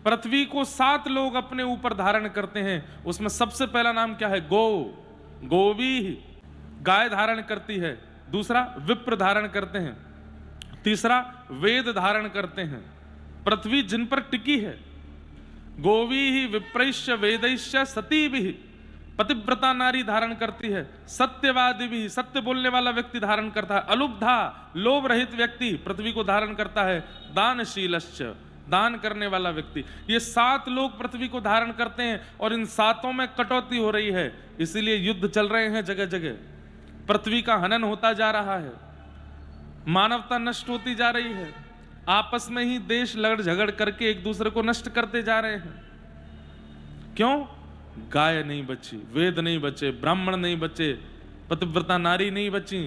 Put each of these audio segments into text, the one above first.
पृथ्वी को 7 लोग अपने ऊपर धारण करते हैं। उसमें सबसे पहला नाम क्या है? गो, गोवी, गाय धारण करती है। दूसरा विप्र धारण करते हैं। तीसरा वेद धारण करते हैं। पृथ्वी जिन पर टिकी है, गोवी ही विप्रैश्य वेदैश्य सती भी, पतिव्रता नारी धारण करती है। सत्यवादी भी, सत्य बोलने वाला व्यक्ति धारण करता है। अलुब्धा, लोभ रहित व्यक्ति पृथ्वी को धारण करता है। दानशीलश्च, दान करने वाला व्यक्ति। ये 7 लोग पृथ्वी को धारण करते हैं और इन 7 में कटौती हो रही है। इसीलिए युद्ध चल रहे हैं जगह जगह। पृथ्वी का हनन होता जा रहा है, मानवता नष्ट होती जा रही है। आपस में ही देश लड़ झगड़ करके एक दूसरे को नष्ट करते जा रहे हैं। क्यों? गाय नहीं बची, वेद नहीं बचे, ब्राह्मण नहीं बचे, पतिव्रता नारी नहीं बची,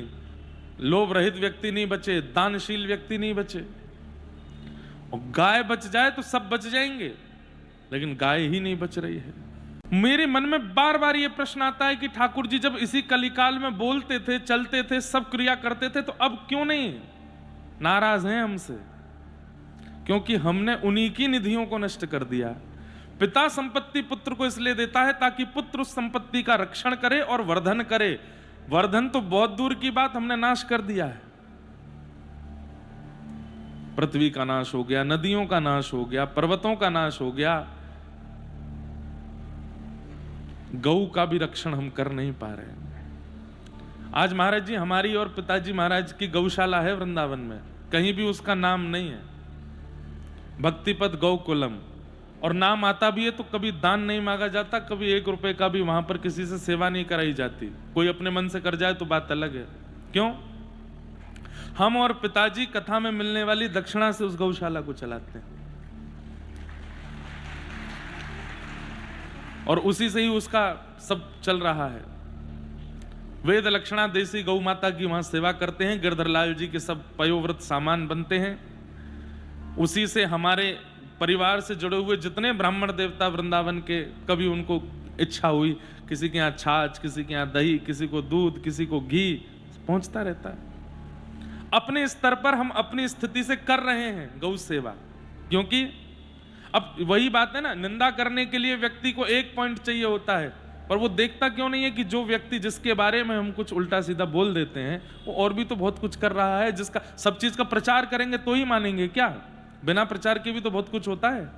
लोभ रहित व्यक्ति नहीं बचे, दानशील व्यक्ति नहीं बचे। और गाय बच जाए तो सब बच जाएंगे, लेकिन गाय ही नहीं बच रही है। मेरे मन में बार बार ये प्रश्न आता है कि ठाकुर जी जब इसी कलिकाल में बोलते थे, चलते थे, सब क्रिया करते थे, तो अब क्यों नहीं नाराज हैं हमसे? क्योंकि हमने उन्हीं की निधियों को नष्ट कर दिया। पिता संपत्ति पुत्र को इसलिए देता है ताकि पुत्र उस संपत्ति का रक्षण करे और वर्धन करे। वर्धन तो बहुत दूर की बात, हमने नाश कर दिया है। पृथ्वी का नाश हो गया, नदियों का नाश हो गया, पर्वतों का नाश हो गया। गौ का भी रक्षण हम कर नहीं पा रहे हैं। आज महाराज जी, हमारी और पिताजी महाराज की गौशाला है वृंदावन में, कहीं भी उसका नाम नहीं है। भक्तिपद गौकुलम, और नाम आता भी है तो कभी दान नहीं मांगा जाता, कभी 1 रुपए का भी वहां पर किसी से सेवा नहीं कराई जाती। कोई अपने मन से कर जाए तो बात अलग है। क्यों? हम और पिताजी कथा में मिलने वाली दक्षिणा से उस गौशाला को चलाते हैं और उसी से ही उसका सब चल रहा है। वेद लक्षणा देसी गौ माता की वहां सेवा करते हैं। गिरधर लाल जी के सब पयोव्रत सामान बनते हैं। उसी से हमारे परिवार से जुड़े हुए जितने ब्राह्मण देवता वृंदावन के, कभी उनको इच्छा हुई, किसी के यहाँ छाछ, किसी के यहाँ दही, किसी को दूध, किसी को घी, पहुंचता रहता है। अपने स्तर पर हम अपनी स्थिति से कर रहे हैं गौ सेवा। क्योंकि अब वही बात है ना, निंदा करने के लिए व्यक्ति को 1 पॉइंट चाहिए होता है, पर वो देखता क्यों नहीं है कि जो व्यक्ति जिसके बारे में हम कुछ उल्टा सीधा बोल देते हैं, वो और भी तो बहुत कुछ कर रहा है, जिसका सब चीज का प्रचार करेंगे तो ही मानेंगे क्या? बिना प्रचार के भी तो बहुत कुछ होता है।